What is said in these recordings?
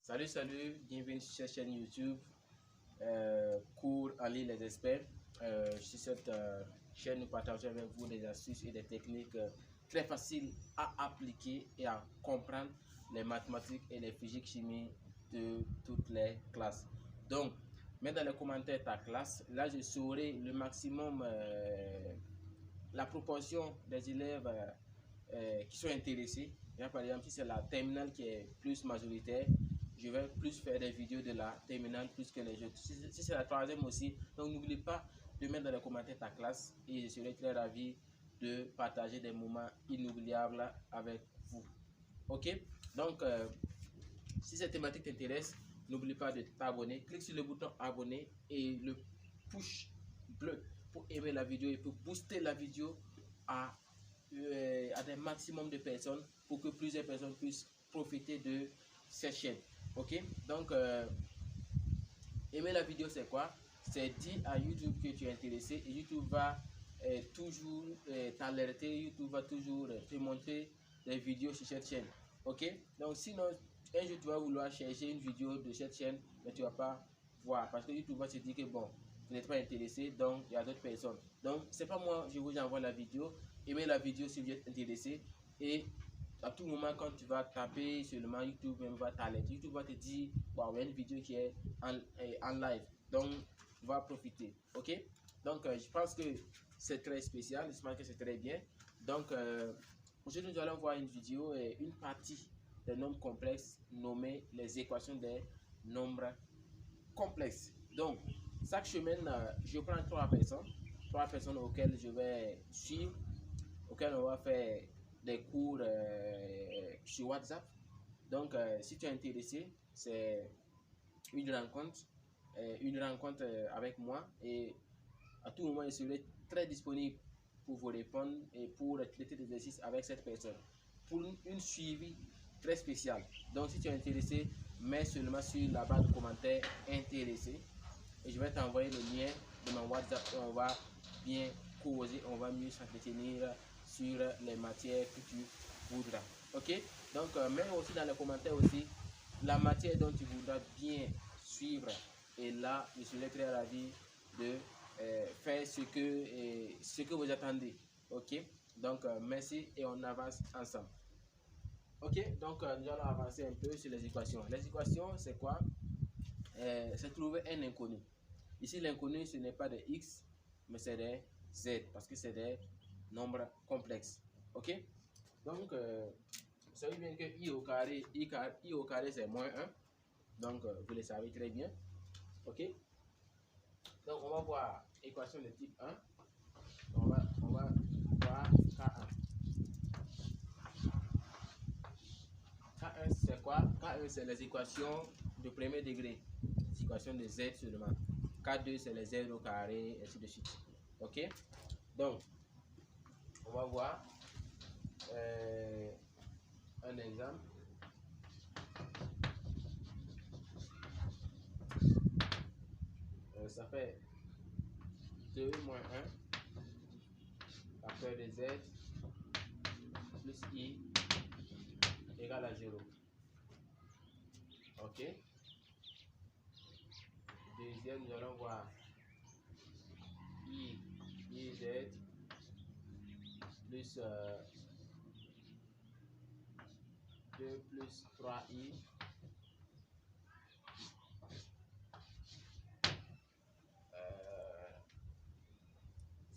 Salut, bienvenue sur cette chaîne YouTube, cours en ligne les experts. Sur cette chaîne, nous partageons avec vous des astuces et des techniques très faciles à appliquer et à comprendre les mathématiques et les physiques chimie de toutes les classes. Donc, mets dans les commentaires ta classe. Là, je saurai le maximum, la proportion des élèves qui sont intéressés. Par exemple, si c'est la terminale qui est plus majoritaire, je vais plus faire des vidéos de la terminale plus que les jeux. Si c'est la troisième aussi, donc n'oublie pas de mettre dans les commentaires ta classe et je serai très ravi de partager des moments inoubliables avec vous. Ok, donc si cette thématique t'intéresse, n'oublie pas de t'abonner. Clique sur le bouton abonner et le push bleu pour aimer la vidéo et pour booster la vidéo à des maximum de personnes pour que plusieurs personnes puissent profiter de cette chaîne. Ok, donc aimer la vidéo c'est quoi? C'est dire à YouTube que tu es intéressé et YouTube va toujours t'alerter, YouTube va toujours te montrer des vidéos sur cette chaîne. Ok, donc sinon un jour tu vas vouloir chercher une vidéo de cette chaîne mais tu vas pas voir parce que YouTube va se dire que bon, tu n'es pas intéressé, donc il y a d'autres personnes. Donc c'est pas moi, je vous envoie la vidéo, aimez la vidéo si vous êtes intéressé et à tout moment quand tu vas taper seulement YouTube même va t'alerter. YouTube va te dire bon, il y a une vidéo qui est en live, donc va profiter. Ok, donc je pense que c'est très spécial, je pense que c'est très bien. Donc aujourd'hui nous allons voir une vidéo et une partie des nombres complexes nommés les équations des nombres complexes. Donc chaque semaine je prends trois personnes auxquelles je vais suivre, auxquelles on va faire des cours sur WhatsApp. Donc si tu es intéressé, c'est une rencontre avec moi et à tout moment je serai très disponible pour vous répondre et pour traiter des exercices avec cette personne pour une suivi très spécial. Donc si tu es intéressé, mets seulement sur la barre de commentaires intéressé et je vais t'envoyer le lien de mon WhatsApp et on va bien causer, on va mieux s'entretenir sur les matières que tu voudras. Ok, donc mets aussi dans les commentaires aussi la matière dont tu voudras bien suivre et là je serai très ravi de faire ce que vous attendez. Ok, donc merci et on avance ensemble. Ok, donc nous allons avancer un peu sur les équations. Les équations c'est quoi? C'est trouver un inconnu. Ici l'inconnu ce n'est pas des x mais c'est des z parce que c'est des nombres complexes. Ok, donc vous savez bien que i au carré c'est moins 1, donc vous le savez très bien. Ok, donc on va voir équation de type 1, on va voir K1. K1 c'est quoi? K1 c'est les équations de premier degré, les équations de z seulement. K2 c'est les z au carré, et ainsi de suite. Ok, donc on va voir un exemple. Ça fait 2 moins 1 facteur de z plus i égale à 0. Ok, deuxième nous allons voir iz plus 2 plus 3i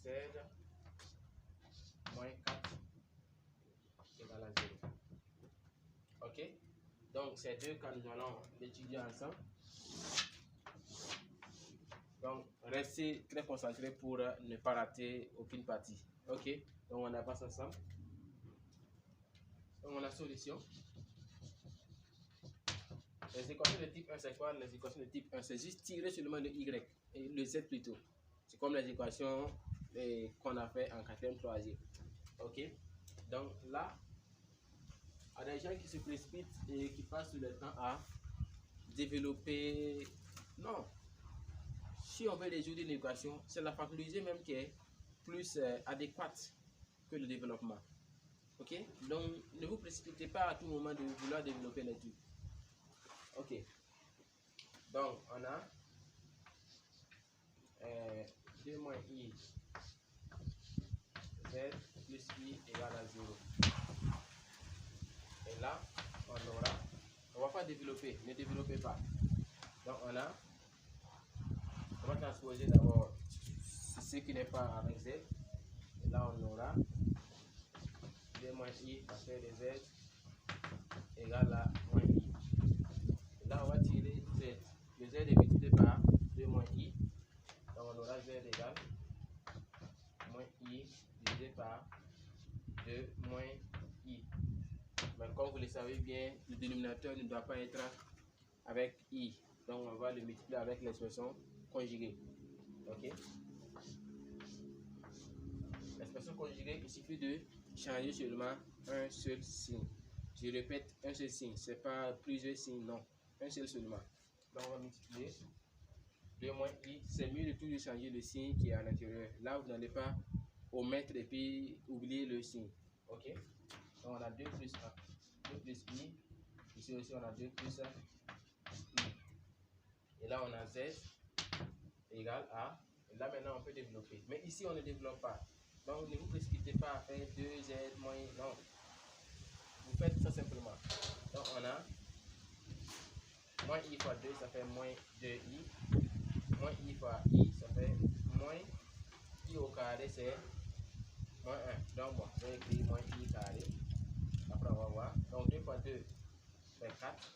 z moins 4 égale à 0. Ok, donc ces deux cas nous allons l'étudier ensemble. Donc restez très concentrés pour ne pas rater aucune partie. Ok, donc on avance ensemble. Donc on a solution. Les équations de type 1 c'est quoi? Les équations de type 1 c'est juste tirer seulement le y et le z plutôt. C'est comme les équations qu'on a fait en 4e, 3e. Ok, donc là, il y a des gens qui se précipitent et qui passent le temps à développer. Non, si on veut résoudre une équation, c'est la factorisée même qui est plus adéquate que le développement. Ok, donc ne vous précipitez pas à tout moment de vouloir développer les trucs. Ok. Donc, on a 2 moins I Z plus I égale à 0. Et là, on aura, on va pas développer, ne développez pas. Donc, on va transposer d'abord ce qui n'est pas avec Z. Et là, on aura 2 moins I facteur de Z égale à moins I. Et là, on va tirer Z. Le Z est multiplié par 2 moins I. Donc, on aura Z égale moins I divisé par 2 moins I. Mais comme vous le savez bien, le dénominateur ne doit pas être avec I. Donc, on va le multiplier avec l'expression conjuguée. Ok? L'expression conjuguée, il suffit de changer seulement un seul signe. Je répète, un seul signe. Ce n'est pas plusieurs signes, non. Un seul seulement. Donc, on va multiplier 2 moins I. C'est mieux de toujours changer le signe qui est à l'intérieur. Là, vous n'allez pas omettre et puis oublier le signe. Ok? Donc, on a 2 plus 1. 2 plus I. Ici aussi, on a 2 plus I. Et là, on a Z égale à. Et là, maintenant, on peut développer. Mais ici, on ne développe pas. Donc, ne vous précipitez pas à faire 2Z moins. Non. Vous faites ça simplement. Donc, on a moins I fois 2, ça fait moins 2I. Moins I fois I, ça fait moins I au carré, c'est moins 1. Donc, bon, je vais écrire moins I carré. Après, on va voir. Donc, 2 fois 2, ça fait 4.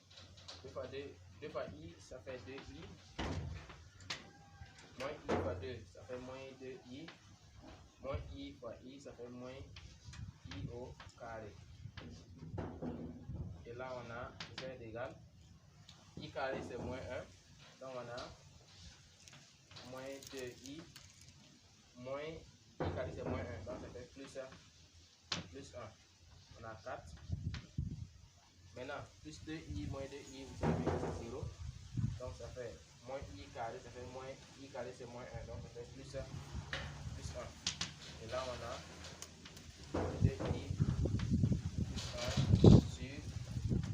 2 fois 2, 2 fois I, ça fait 2I. Moins I fois 2, ça fait moins 2I. Moins I fois I, ça fait moins I au carré. Et là, on a Z égale. I carré, c'est moins 1. Donc, on a moins 2I. Moins I carré, c'est moins 1. Donc, ça fait plus 1. On a 4. Maintenant, plus 2I moins 2I, vous savez que c'est 0. Donc, ça fait moins I carré, ça fait moins I carré, c'est moins 1. Donc, ça fait plus 1. Et là, on a 2I plus 1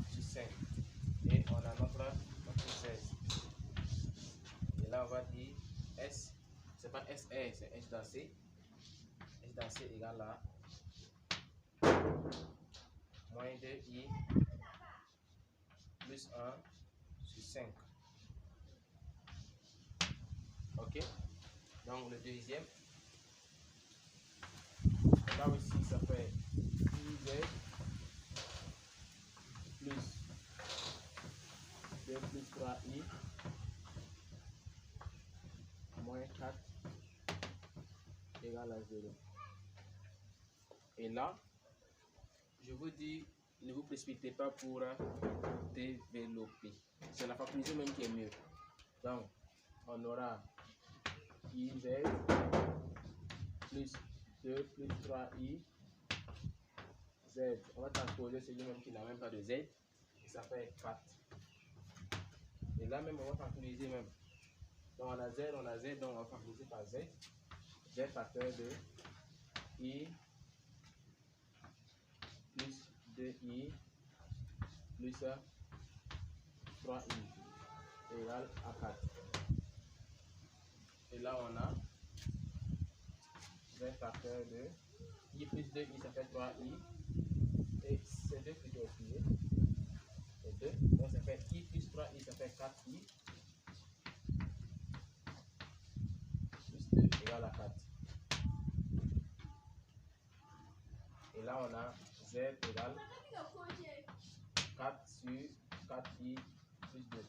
sur 5. Et on a notre 16. Et là, on va dire S. C'est pas SR, c'est S dans C. S dans C égale à moins 2I plus 1 sur 5. Ok? Donc, le deuxième. Là aussi, ça fait IZ plus 2 plus 3I moins 4 égale à 0. Et là, je vous dis, ne vous précipitez pas pour développer. C'est la conclusion même qui est mieux. Donc, on aura IZ plus 2 plus 3I Z. On va transposer celui-même qui n'a même pas de Z. Et ça fait 4. Et là même, on va factoriser même. Donc on a Z, donc on va factoriser par Z. Z facteur de I plus 2I plus 3I égale à 4. Et là on a Z facteur de I plus 2I, ça fait 3I. Et c'est 2 plutôt excusez. Et 2. Donc ça fait I plus 3I, ça fait 4I. Plus 2 égale à 4. Et là on a Z égale 4 sur 4I plus 2.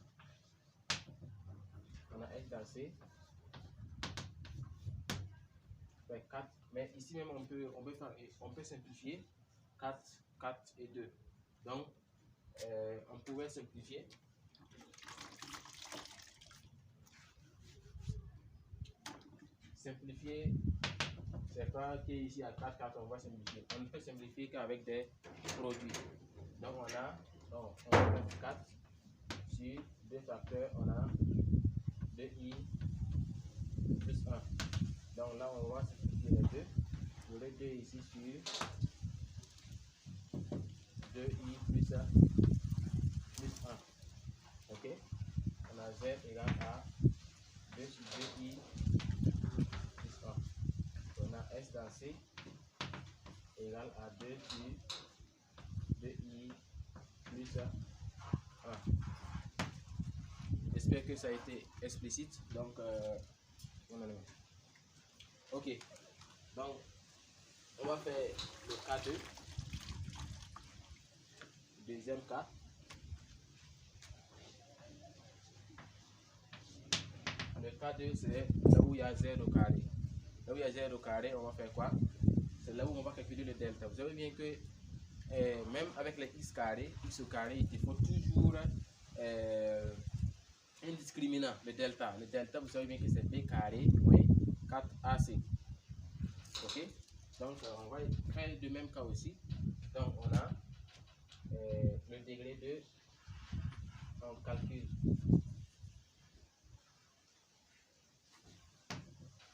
On a S dans C. Fait 4. Mais ici même on peut simplifier 4, 4 et 2. Donc on pouvait simplifier. Simplifier, c'est pas qu'ici à 4, 4 on va simplifier. On ne peut simplifier qu'avec des produits. Donc on a 4 sur 2 facteurs, on a 2i plus 1. Donc là on va simplifier les deux. J'aurai 2 ici sur 2i plus 1. Ok. Z égale à 2 sur 2i plus 1. On a S dans C égale à 2 sur 2i plus 1. J'espère que ça a été explicite. Donc, ok. Donc, on va faire le cas 2. Deuxième cas. Le cas 2, c'est là où il y a z au carré. Là où il y a z au carré, on va faire quoi? C'est là où on va calculer le delta. Vous savez bien que même avec les x carré, il faut toujours un discriminant, le delta. Le delta, vous savez bien que c'est b carré moins 4ac. Ok? Donc, on va faire le même cas aussi. Donc, on a le degré de, on calcule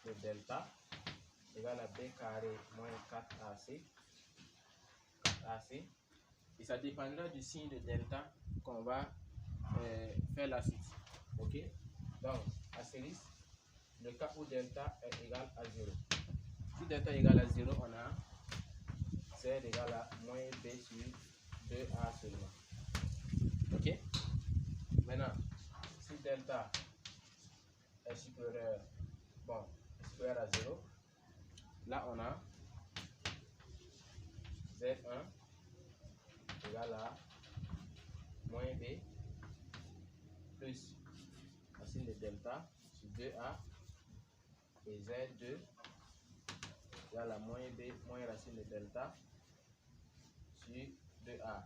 le delta égale à b carré moins 4ac. 4ac. Et ça dépendra du signe de delta qu'on va faire la suite. Ok? Donc, astérisque, le cas où delta est égal à 0. Si delta est égal à 0, on a z égale à moins b sur 2a seulement. Ok? Maintenant, si delta est supérieur, supérieur à 0, là on a z1 égale à moins b plus racine de delta sur 2a et z2 égale à moins b moins racine de delta sur 2a.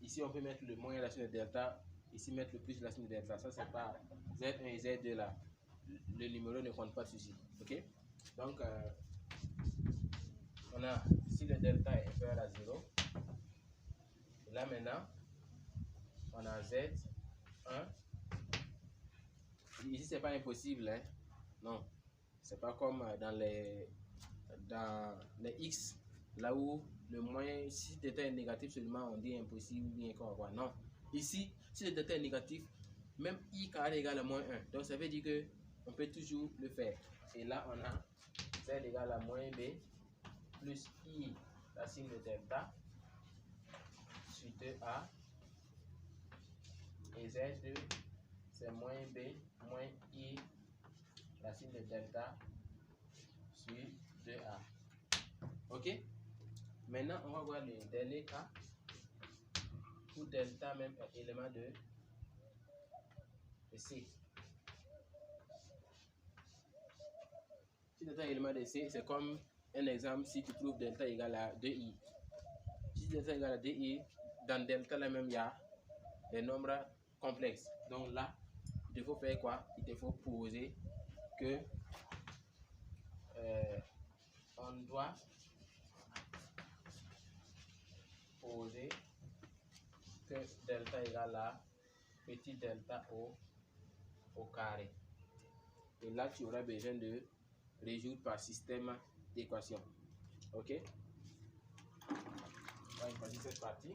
Ici on peut mettre le moins racine de delta, ici mettre le plus racine de delta. Ça c'est pas z1 et z2 là. Le numéro ne compte pas ceci. Ok? Donc on a, si le delta est inférieur à 0, et là maintenant on a z1. Ici c'est pas impossible, hein? Non, c'est pas comme dans les x, là où le moins, si le delta est négatif seulement on dit impossible ou bien quoi. Non, ici si le delta est négatif, même i carré égale à moins 1, donc ça veut dire que on peut toujours le faire. Et là on a z égale à moins b plus i racine de delta sur 2a et z2 c'est moins b moins i racine de delta sur 2a. Ok? Maintenant, on va voir le dernier cas où delta même est élément de C. Si delta est élément de C, c'est comme un exemple si tu trouves delta égale à 2i. Si delta égale à 2i, dans delta là même il y a des nombres complexes. Donc là, il te faut faire quoi? Il te faut poser que on doit poser que delta égale à petit delta au carré. Et là, tu auras besoin de résoudre par système d'équation. Ok? On va effacer cette partie.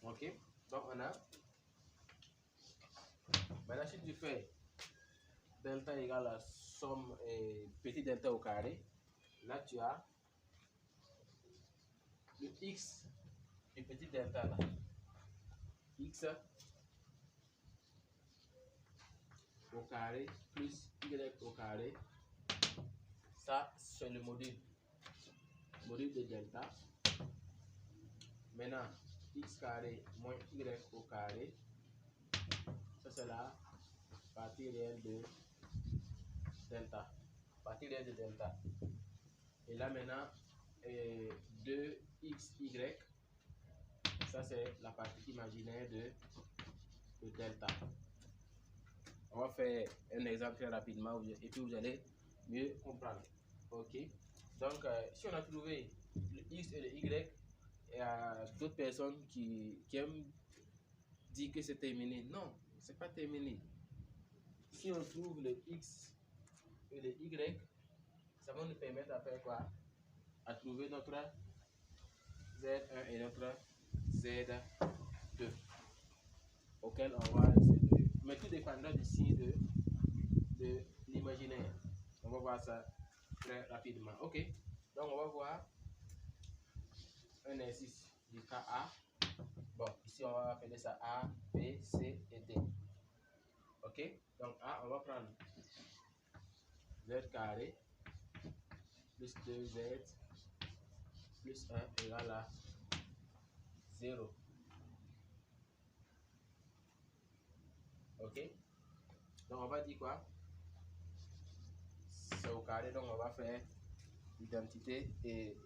Ok? Donc, on a. Maintenant, si tu fais delta égale à somme et petit delta au carré, là, tu as le x du petit delta là. X au carré plus y au carré. Ça, c'est le module de delta. Maintenant, x carré moins y au carré. Ça, c'est la partie réelle de delta. Partie réelle de delta. Et là, maintenant, 2xy. Ça, c'est la partie imaginaire de delta. On va faire un exemple très rapidement et puis vous allez mieux comprendre. Ok? Donc, si on a trouvé le x et le y, il y a d'autres personnes qui aiment dire que c'est terminé. Non, c'est pas terminé. Si on trouve le x et le y, ça va nous permettre à faire quoi? À trouver notre Z1 et notre Z2, auquel on va essayer de... Mais tout dépendra du signe de l'imaginaire. On va voir ça très rapidement. Ok, donc on va voir un exercice du cas A. Bon, ici on va appeler ça A, B, C et D. Ok, donc A, on va prendre Z carré plus 2Z plus 1 égale à 0. Ok, donc on va dire quoi? C'est au carré, donc on va faire identité et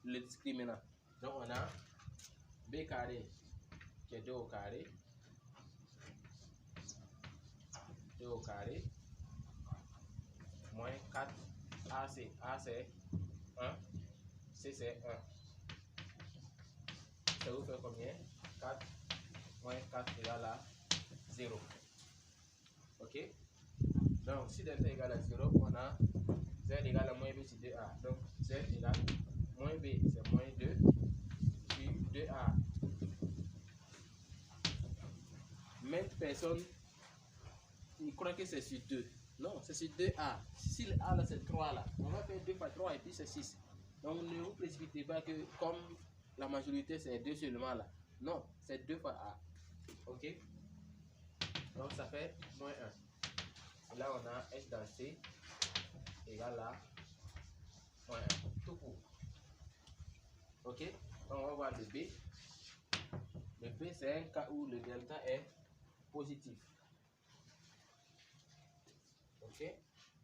le discriminant. Donc on a B carré qui est 2 au carré, 2 au carré, moins 4 AC. A c'est 1, C c'est 1. Ça vous fait combien? 4 moins 4 égale à 0. Ok? Donc si delta égale à 0, on a Z égale à moins B sur 2A. Donc Z égale moins B, c'est moins 2 sur 2A. Même personne, il croit que c'est sur 2. Non, c'est sur 2A. Si le A là c'est 3 là, on va faire 2 fois 3 et puis c'est 6. Donc ne vous précipitez pas que comme la majorité c'est 2 seulement là. Non, c'est 2 fois A. Ok? Donc ça fait moins 1. Et là on a S dans C égale à moins 1. Tout court. Ok? Donc on va voir le B. Le B c'est un cas où le delta est positif. Ok?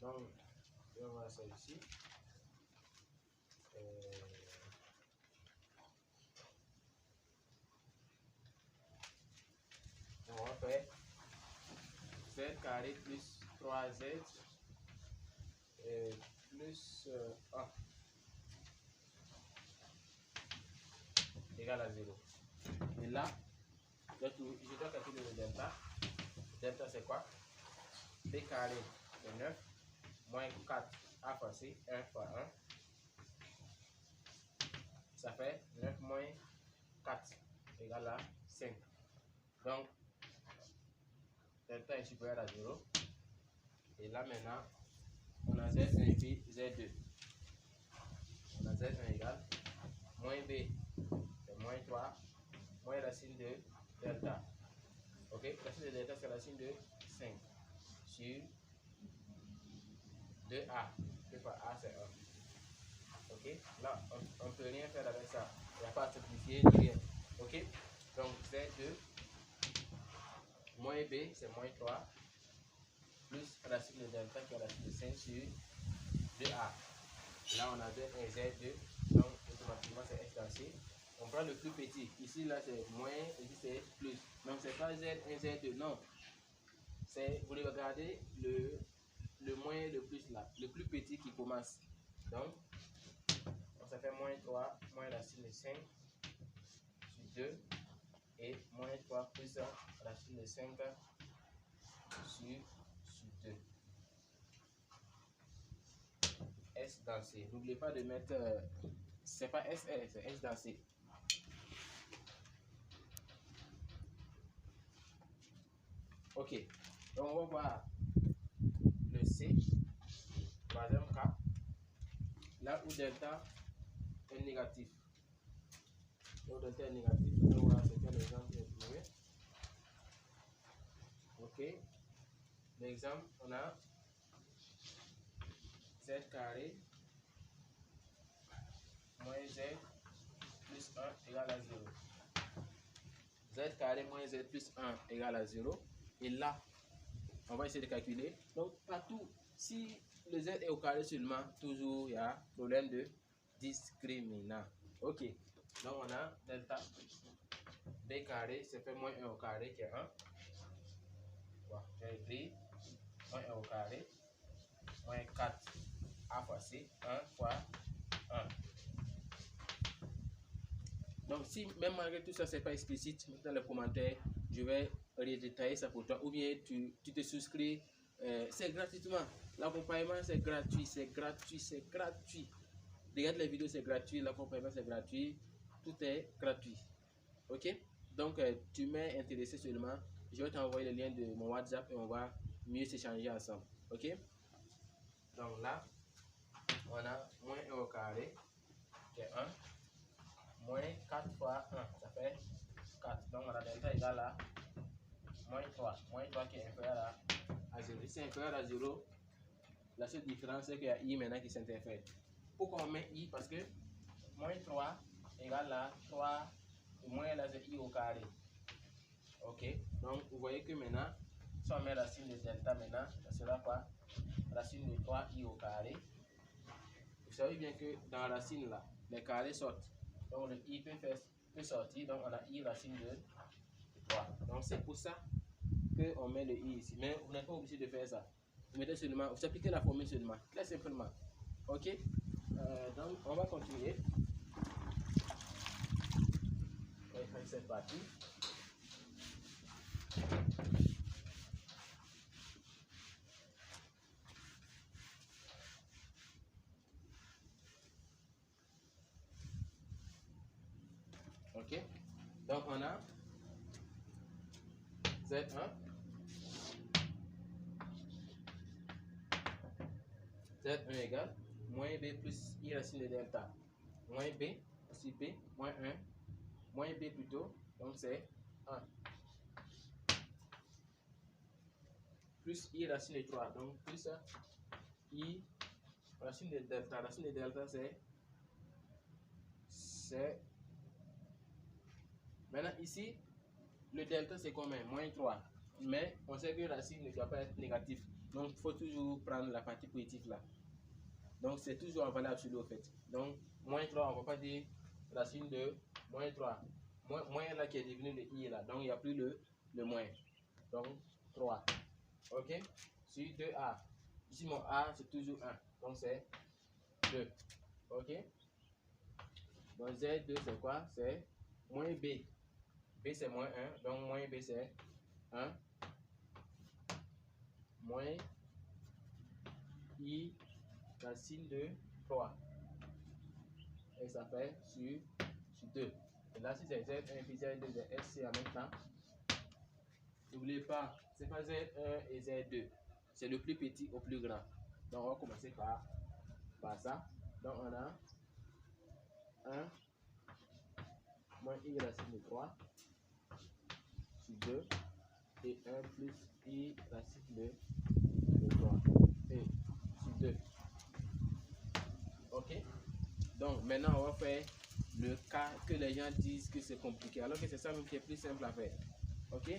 Donc on va voir ça ici. On va faire Z carré plus 3Z plus 1 égale à 0. Et là, je dois calculer le delta. Delta c'est quoi? B carré c'est 9 moins 4 A fois C, 1 fois 1. Ça fait 9 moins 4 égale à 5. Donc, delta est supérieur à 0. Et là maintenant, on a Z1 et puis Z2. On a Z1 égale moins B, c'est moins 3, moins racine de delta. Ok, racine de delta c'est racine de 5 sur 2A. 2 fois A c'est 1. Ok, là on ne peut rien faire avec ça. Il n'y a pas à simplifier ni rien. Ok, donc Z2 moins B c'est moins 3 plus racine de delta qui est racine de 5 sur 2A. Là on a Z1 et Z2, donc automatiquement c'est S dans C. On prend le plus petit. Ici là c'est moins, ici c'est plus. Donc c'est pas Z1, Z2, non. C'est, vous regardez le moins le plus là, le plus petit qui commence. Donc ça fait moins 3, moins racine de 5 sur 2 et moins 3 plus racine de 5 sur 2. S dans C. N'oubliez pas de mettre, c'est pas SR, c'est S dans C. Ok, donc on va voir le C, troisième cas, là où delta est négatif. Là où delta est négatif, on va voir c'est quel exemple est trouvé. Ok, l'exemple, on a Z carré moins Z plus 1 égale à 0. Z carré moins Z plus 1 égale à 0. Et là, on va essayer de calculer. Donc, partout, si le Z est au carré seulement, toujours il y a problème de discriminant. Ok, donc on a delta B carré, c'est fait moins 1 au carré qui est 1. Bon, j'ai écrit moins 1 au carré, moins 4 A fois C, 1 fois 1. Donc, si même malgré tout ça, c'est pas explicite, dans les commentaires, je vais redétailler ça pour toi. Ou bien tu te souscris, c'est gratuitement. L'accompagnement c'est gratuit, c'est gratuit, c'est gratuit. Regarde les vidéos, c'est gratuit, l'accompagnement c'est gratuit, tout est gratuit. Ok? Donc tu m'es intéressé seulement, je vais t'envoyer le lien de mon WhatsApp et on va mieux s'échanger ensemble. Ok? Donc là, on a moins 1 au carré, qui est 1, moins 4 fois 1, ça fait 4. Donc on a delta égale à moins 3 qui est inférieur à 0. Si c'est inférieur à 0, la seule différence c'est qu'il y a i maintenant qui s'interfère. Pourquoi on met i? Parce que moins 3 égale à 3 et moins là c'est i au carré. Ok, donc vous voyez que maintenant, si on met racine de delta maintenant, ça sera quoi? Racine de 3i au carré. Vous savez bien que dans la racine là, les carrés sortent. Donc le i peut sortir, donc on a i racine de 3. Donc c'est pour ça qu'on met le i ici. Mais vous n'êtes pas obligé de faire ça. Vous mettez seulement, vous appliquez la formule seulement, très simplement. Ok, donc on va continuer avec cette partie. Ok, donc on a Z1 égale moins B plus I racine de delta, moins B plus B, moins 1, moins B plutôt, donc c'est 1, plus I racine de 3, donc plus I racine de delta c'est maintenant ici, le delta c'est combien? Moins 3, mais on sait que racine ne doit pas être négatif, donc il faut toujours prendre la partie positive là. Donc c'est toujours en valeur absolue au fait. Donc moins 3, on ne va pas dire racine de moins 3. Moins là qui est devenu le i là. Donc il n'y a plus le moins. Donc 3. Ok? Sur 2a. Ici mon a c'est toujours 1. Donc c'est 2. Ok? Donc Z2 c'est quoi? C'est moins B. B c'est moins 1. Donc moins B c'est 1. Moins I racine de 3. Et ça fait sur 2. Et là, si c'est Z1 puis Z2, c'est SC en même temps. N'oubliez pas, ce n'est pas Z1 et Z2. C'est le plus petit au plus grand. Donc, on va commencer par ça. Donc, on a 1 moins I racine de 3 sur 2 et 1 plus I racine de 3 et sur 2. Ok? Donc, maintenant, on va faire le cas que les gens disent que c'est compliqué, alors que c'est ça même qui est plus simple à faire. Ok?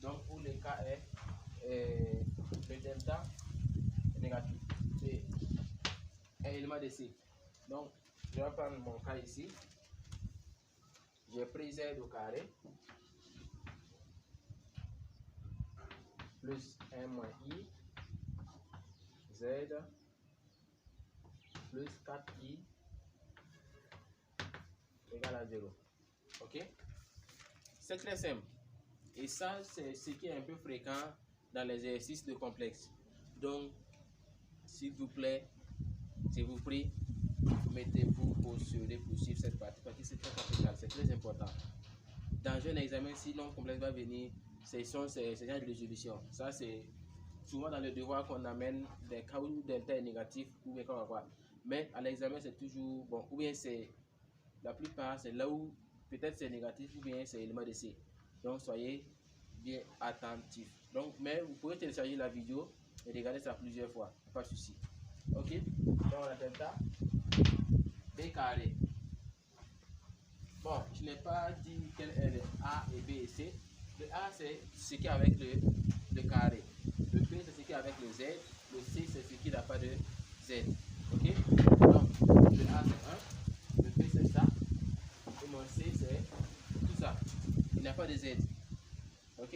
Donc, où le cas est le delta est négatif, c'est un élément de C. Donc, je vais prendre mon cas ici. J'ai pris Z au carré plus 1 moins I Z plus 4I égale à 0. Ok? C'est très simple. Et ça, c'est ce qui est un peu fréquent dans les exercices de complexe. Donc, s'il vous plaît, je vous prie, mettez-vous pour suivre cette partie parce que c'est très capital, c'est très important. Dans un examen, sinon complexe va venir, ce sont ces genres de résolution. Ça, c'est souvent dans le devoir qu'on amène des cas où delta est négatif ou bien quoi. Mais à l'examen, c'est toujours bon, ou bien c'est la plupart, c'est là où peut-être c'est négatif ou bien c'est élément de C. Donc, soyez bien attentifs. Donc, mais vous pouvez télécharger la vidéo et regarder ça plusieurs fois, pas de souci. Ok? Donc, on a delta B carré. Bon, je n'ai pas dit quel est le A et B et C. Le A, c'est ce qui est avec le carré. Le B, c'est ce qui est avec le Z. Le C, c'est ce qui n'a pas de Z. Ok? Donc, le A, c'est 1. Le B, c'est ça. Et mon C, c'est tout ça. Il n'a pas de Z. Ok?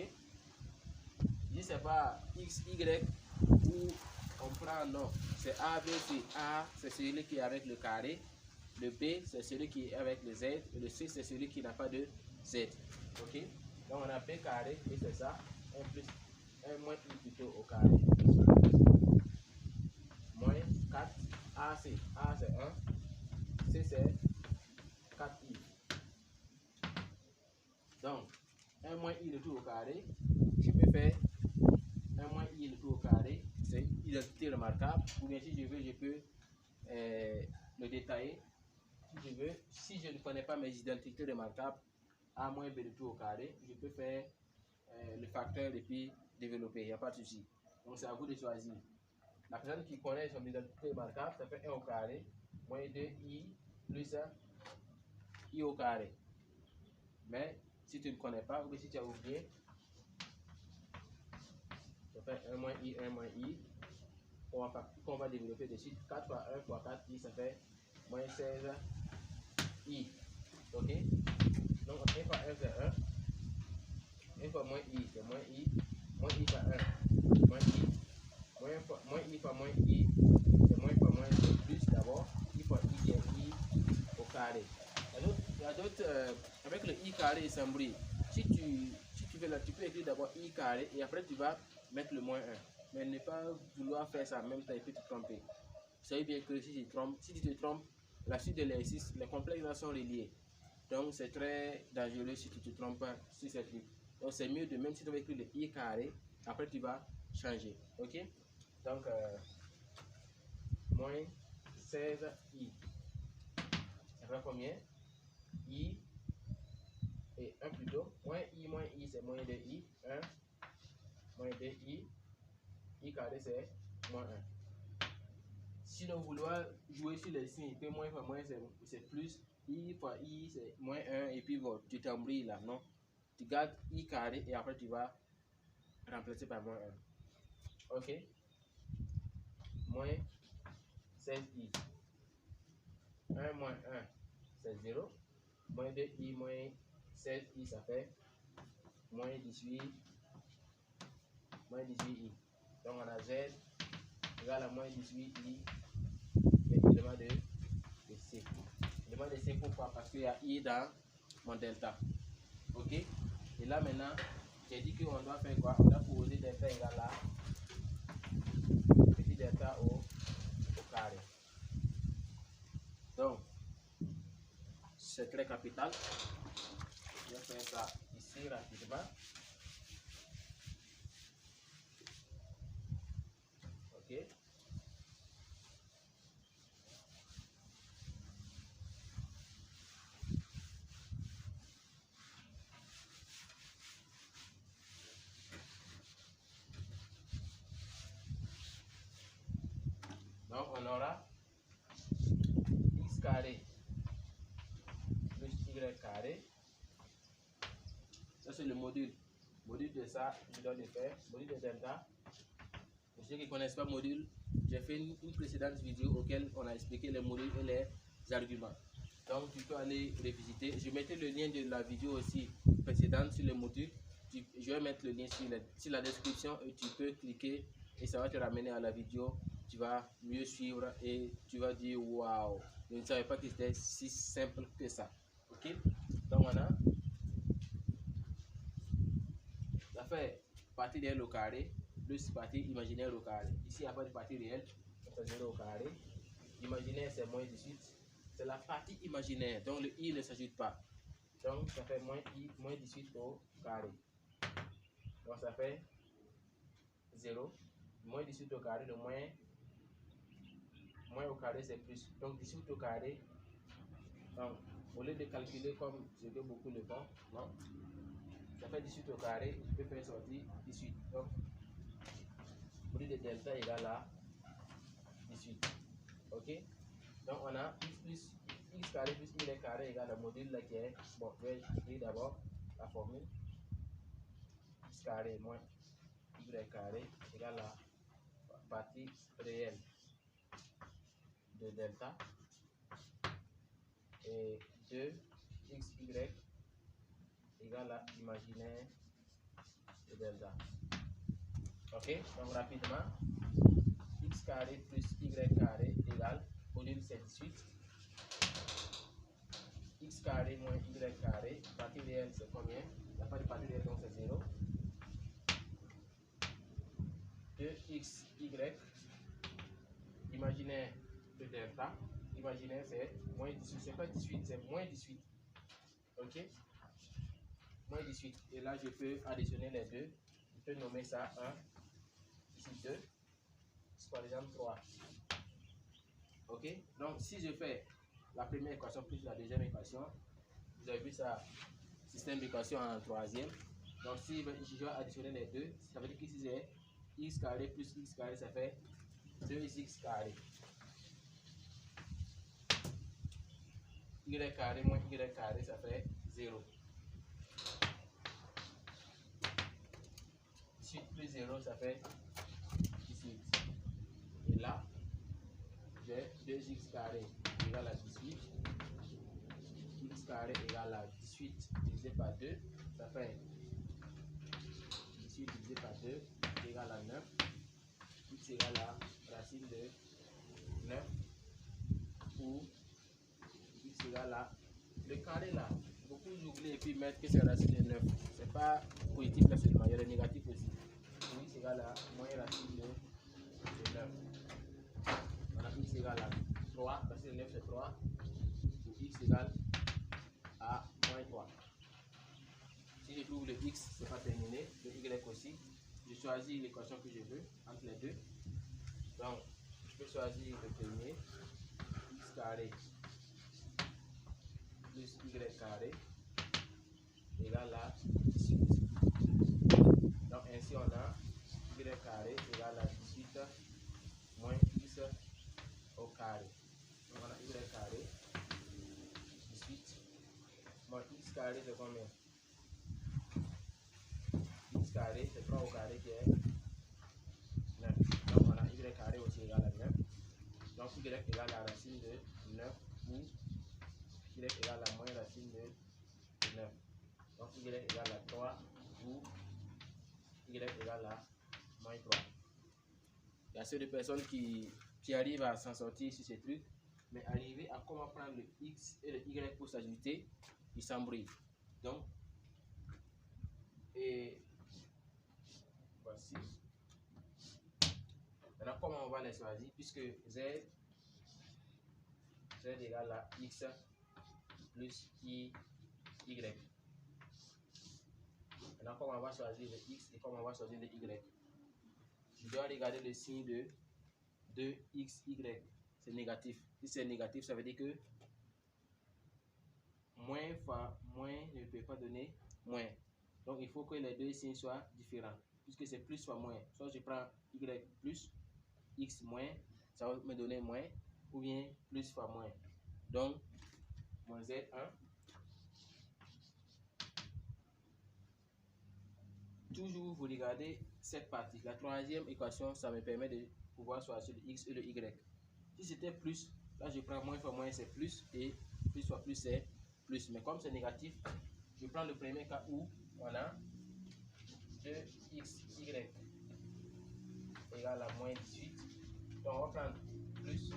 Ici, c'est pas X, Y, où on prend non. C'est A, B, C. A, c'est celui qui est avec le carré. Le B, c'est celui qui est avec le Z. Et le C, c'est celui qui n'a pas de Z. Ok? Donc, on a B carré, et c'est ça. 1 plus 1 moins I plutôt au carré. AC, A c'est 1, C c'est 4i. Donc, 1 moins i de tout au carré, je peux faire 1 moins i de tout au carré, c'est une identité remarquable, ou bien si je veux, je peux le détailler. Si je veux, si je ne connais pas mes identités remarquables, a moins b de tout au carré, je peux faire le facteur et puis développer, il n'y a pas de souci. Donc c'est à vous de choisir. La personne qui connaît son identité remarquable, ça fait 1 au carré, moins 2i plus i au carré. Mais si tu ne connais pas, ou si tu as oublié, ça fait 1 moins i, 1 moins i. On va développer de suite. 4 fois 1 fois 4i, ça fait moins 16i. Ok? Donc 1 fois 1 c'est 1. 1 fois moins i, c'est moins i. Moins i fois 1, moins i. Moins i fois moins i, c'est moins fois moins plus d'abord. I fois i, c'est i au carré. Il y a d'autres, avec le i carré et sans bruit. Si tu veux là, tu peux écrire d'abord i carré et après tu vas mettre le moins 1. Mais ne pas vouloir faire ça en même temps et puis te tromper. Vous savez bien que si tu te trompes, la suite de l'exercice, les complexes là sont reliés. Donc c'est très dangereux si tu te trompes pas sur cette ligne. Donc c'est mieux de, même si tu vas écrire le i carré, après tu vas changer. Ok? Donc moins 16i. Ça fait combien? I et 1 plutôt. Moins i c'est moins 2i. 1 moins 2i. I carré c'est moins 1. Si nous voulons jouer sur les signes, que moins fois moins c'est plus, i fois i c'est moins 1 et puis bon, tu t'embrouilles là, non? Tu gardes i carré et après tu vas remplacer par moins 1. Ok? Moins 16i. 1 moins 1 c'est 0. Moins 2i moins 16i ça fait moins 18. Moins 18i. Donc on a z égale à moins 18i. Mais il demande de C. Il demande de C pourquoi? Parce qu'il y a i dans mon delta. Ok? Et là maintenant, j'ai dit qu'on doit faire quoi? On doit poser delta égale à petit delta au carré. Donc, c'est très capital. Je vais faire ça ici rapidement. Ok? Donc, on aura x carré plus y carré. Ça, c'est le module. Module de ça, je dois le faire. Module de delta. Pour ceux qui ne connaissent pas module, j'ai fait une précédente vidéo auquel on a expliqué les modules et les arguments. Donc, tu peux aller revisiter. Je mettrai le lien de la vidéo aussi précédente sur les modules. Je vais mettre le lien sur la description et tu peux cliquer et ça va te ramener à la vidéo. Tu vas mieux suivre et tu vas dire waouh, je ne savais pas que c'était si simple que ça. Ok? Donc, on a ça fait partie réelle au carré plus partie imaginaire au carré. Ici, il n'y a pas de partie réelle, c'est 0 au carré. Imaginaire, c'est moins 18. C'est la partie imaginaire, donc le i ne s'ajoute pas. Donc, ça fait moins i, moins 18 au carré. Donc, ça fait 0. Moins 18 au carré, le moins au carré, c'est plus. Donc, 18 au carré, donc, au lieu de calculer comme ce que beaucoup le font, non, ça fait 18 au carré, je peux faire sortir 18. Donc, produit de delta égale à 18. Ok? Donc on a x plus x carré plus y carré égale à module là qui est, bon, je vais écrire d'abord la formule. X carré moins y carré égale à partie réelle de delta et 2xy égale à imaginaire de delta. Ok? Donc rapidement, x carré plus y carré égale, module c'est 18. X carré moins y carré, partie réelle c'est combien? Il n'y a pas de partie réelle donc c'est 0. 2xy, imaginaire de delta. Imaginez, c'est moins 18. C'est pas 18, c'est moins 18. Ok? Moins 18. Et là, je peux additionner les deux. Je peux nommer ça 1, ici 2, par exemple 3. Ok? Donc, si je fais la première équation plus la deuxième équation, vous avez vu ça, système d'équation en troisième. Donc, si je dois additionner les deux, ça veut dire que si j'ai x carré plus x carré, ça fait 2x carré. Y carré moins y carré, ça fait 0. 18 plus 0, ça fait 18. Et là, j'ai 2x carré égale à 18. X carré égale à 18 divisé par 2, ça fait 18 divisé par 2 égale à 9. X égale à racine de 9 ou x égale à le carré là. Beaucoup oublient et puis mettre que c'est racine de 9. C'est pas positif là seulement, il y a le négatif aussi. Donc x égale à moins racine de 9. On a x égale à 3, racine de 9 c'est 3. Ou x égale à moins 3. Si je trouve le x, c'est pas terminé. Le y aussi. Je choisis l'équation que je veux entre les deux. Donc, je peux choisir le premier. X carré plus y carré égale à 18. Donc, ainsi, on a y carré égale à 18 moins x au carré. Donc, on a y carré 18 moins x carré, c'est combien? X carré, c'est 3 au carré qui est 9. Donc, on a y carré aussi égale à 9. Donc, y égale à racine de 9 ou y égale à moins racine de 9. Donc, y égale à 3 ou y égale à moins 3. Il y a ceux de personnes qui arrivent à s'en sortir sur ces trucs, mais arriver à comment prendre le x et le y pour s'ajouter, ils s'embrouillent. Donc, et voici. Maintenant, comment on va les choisir? Puisque z égale à x plus y. Maintenant, comment on va choisir le x et comment on va choisir le y? Je dois regarder le signe de 2xy. C'est négatif. Si c'est négatif, ça veut dire que moins fois moins ne peut pas donner moins. Donc, il faut que les deux signes soient différents. Puisque c'est plus fois moins. Soit je prends y plus, x moins, ça va me donner moins. Ou bien plus fois moins. Donc, moins z1. Toujours, vous regardez cette partie. La troisième équation, ça me permet de pouvoir choisir le x et le y. Si c'était plus, là je prends moins fois moins, c'est plus. Et plus fois plus, c'est plus. Mais comme c'est négatif, je prends le premier cas où on a 2xy égale à moins 18. Donc on va prendre plus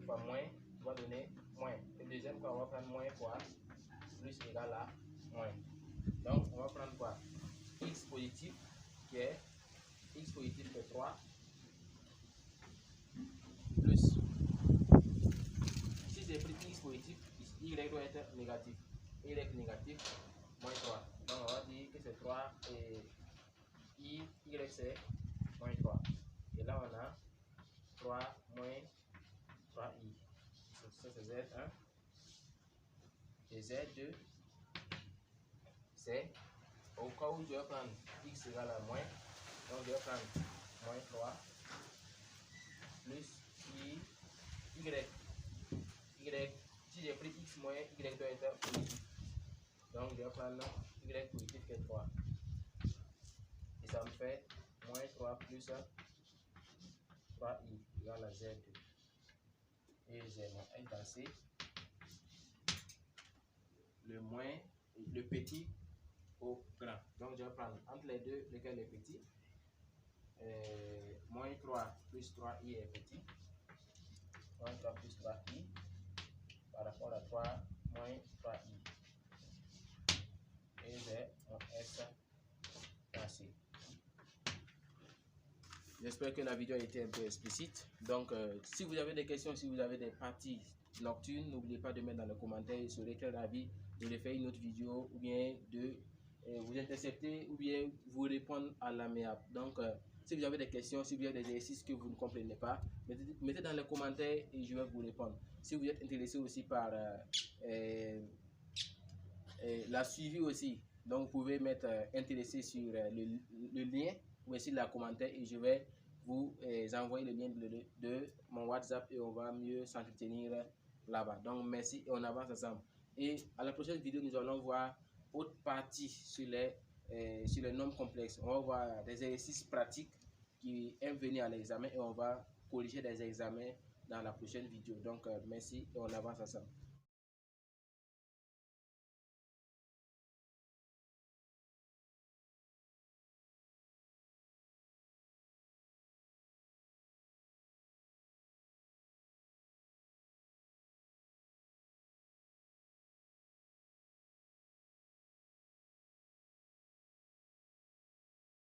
fois moins, on va donner moins. Le deuxième cas, on va prendre moins fois plus égale à moins. Donc on va prendre quoi? X positif qui est x positif de 3 plus, si j'ai pris x positif, y doit être négatif. Y négatif, moins 3. Donc on va dire que c'est 3 et y c'est moins 3. Et là on a 3 moins 3i. Ça c'est z1. Et z2, c'est au cas où je vais prendre x égale à moins. Donc je vais prendre moins 3 plus y. Si j'ai pris x moins, y doit être positif. Donc je vais prendre y positif qui est 3. Et ça me fait moins 3 plus 3i égale à z2. Et j'ai mon n dans C. Le moins, le petit au grand. Donc je vais prendre entre les deux, lequel est petit. Moins 3 plus 3i est petit. Moins 3 plus 3i par rapport à 3 moins 3i. Et j'ai mon S dans C. J'espère que la vidéo a été un peu explicite. Donc, si vous avez des questions, si vous avez des parties nocturnes, n'oubliez pas de mettre dans les commentaires. Je serai très ravi de les faire une autre vidéo ou bien de vous intercepter ou bien vous répondre à l'amiable. Donc, si vous avez des questions, si vous avez des exercices que vous ne comprenez pas, mettez dans les commentaires et je vais vous répondre. Si vous êtes intéressé aussi par la suivi aussi, donc vous pouvez mettre intéressé sur le lien ou aussi la commentaire et je vais vous envoyer le lien de mon WhatsApp et on va mieux s'entretenir là-bas. Donc merci et on avance ensemble. Et à la prochaine vidéo, nous allons voir autre partie sur les nombres complexes. On va voir des exercices pratiques qui aiment venir à l'examen et on va corriger des examens dans la prochaine vidéo. Donc merci et on avance ensemble.